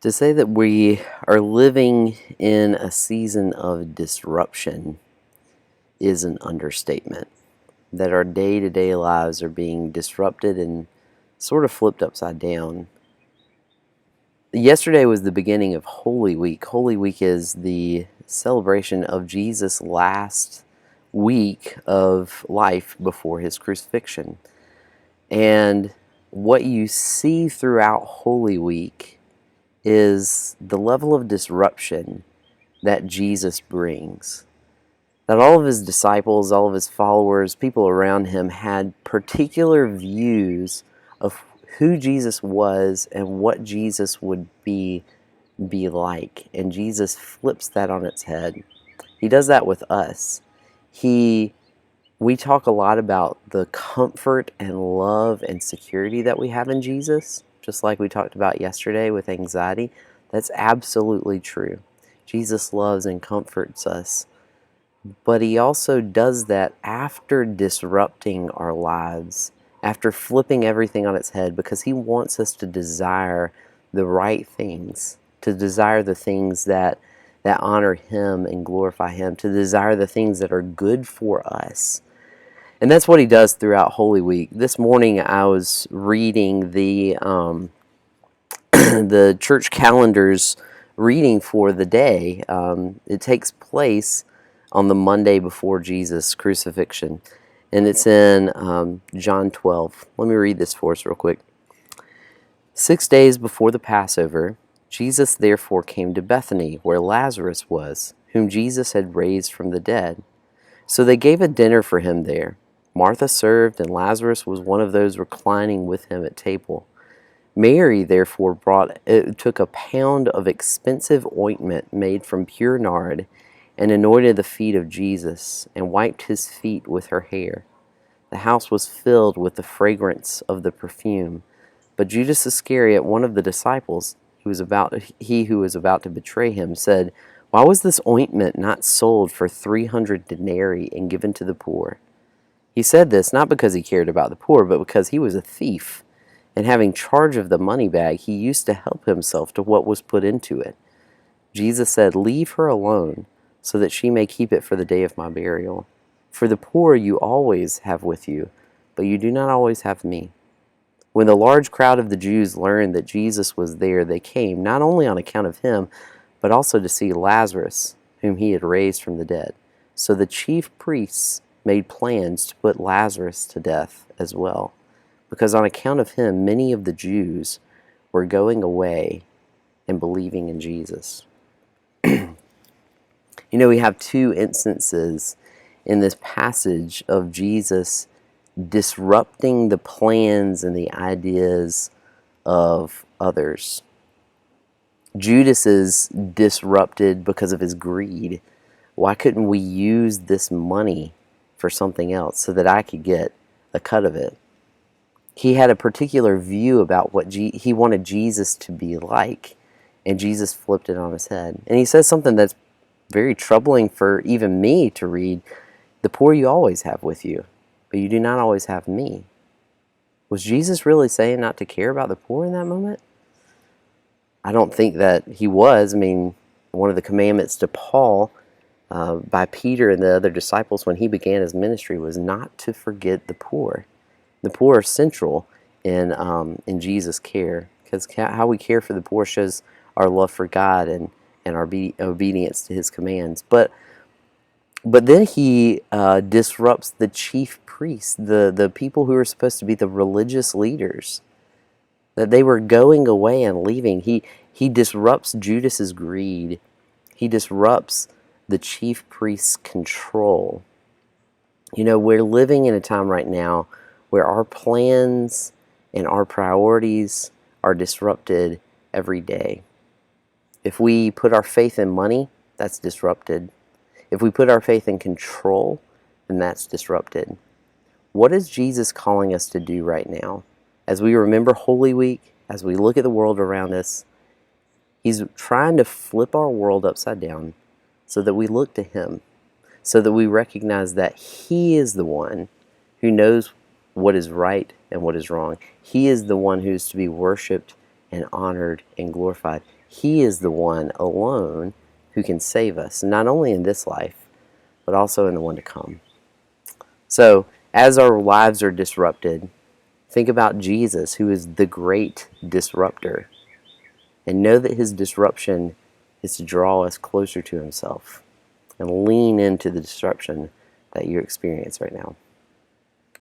To say that we are living in a season of disruption is an understatement. That our day to day lives are being disrupted and sort of flipped upside down. Yesterday was the beginning of Holy Week. Holy Week is the celebration of Jesus' last week of life before his crucifixion. And what you see throughout Holy Week is the level of disruption that Jesus brings. That all of his disciples, all of his followers, people around him had particular views of who Jesus was and what Jesus would be like. And Jesus flips that on its head. He does that with us. We talk a lot about the comfort and love and security that we have in Jesus, just like we talked about yesterday with anxiety. That's absolutely true. Jesus loves and comforts us, but he also does that after disrupting our lives, after flipping everything on its head, because he wants us to desire the right things, to desire the things that honor him and glorify him, to desire the things that are good for us. And that's what he does throughout Holy Week. This morning I was reading the the church calendar's reading for the day. It takes place on the Monday before Jesus' crucifixion, and it's in John 12. Let me read this for us real quick. 6 days before the Passover, Jesus therefore came to Bethany, where Lazarus was, whom Jesus had raised from the dead. So they gave a dinner for him there. Martha served, and Lazarus was one of those reclining with him at table. Mary therefore took a pound of expensive ointment made from pure nard, and anointed the feet of Jesus, and wiped his feet with her hair. The house was filled with the fragrance of the perfume. But Judas Iscariot, one of the disciples, who was about to betray him, said, "Why was this ointment not sold for 300 denarii and given to the poor?" He said this not because he cared about the poor, but because he was a thief, and having charge of the money bag, he used to help himself to what was put into it. Jesus said, "Leave her alone, so that she may keep it for the day of my burial. For the poor you always have with you, but you do not always have me." When the large crowd of the Jews learned that Jesus was there, they came, not only on account of him, but also to see Lazarus, whom he had raised from the dead. So the chief priests made plans to put Lazarus to death as well, because on account of him, many of the Jews were going away and believing in Jesus. We have two instances in this passage of Jesus disrupting the plans and the ideas of others. Judas is disrupted because of his greed. Why couldn't we use this money for something else so that I could get a cut of it? He had a particular view about what he wanted Jesus to be like, and Jesus flipped it on his head. And he says something that's very troubling for even me to read. The poor you always have with you, but you do not always have me. Was Jesus really saying not to care about the poor in that moment? I don't think that he was. I mean, one of the commandments to Paul by Peter and the other disciples when he began his ministry was not to forget the poor. The poor are central in Jesus' care, because how we care for the poor shows our love for God and our obedience to his commands. But then he disrupts the chief priests, the people who are supposed to be the religious leaders, that they were going away and leaving. He disrupts Judas's greed. He disrupts the chief priest's control. We're living in a time right now where our plans and our priorities are disrupted every day. If we put our faith in money, that's disrupted. If we put our faith in control, then that's disrupted. What is Jesus calling us to do right now? As we remember Holy Week, as we look at the world around us, he's trying to flip our world upside down so that we look to him, so that we recognize that he is the one who knows what is right and what is wrong. He is the one who is to be worshiped and honored and glorified. He is the one alone who can save us, not only in this life, but also in the one to come. So, as our lives are disrupted, think about Jesus, who is the great disruptor, and know that his disruption is to draw us closer to himself and lean into the disruption that you experience right now.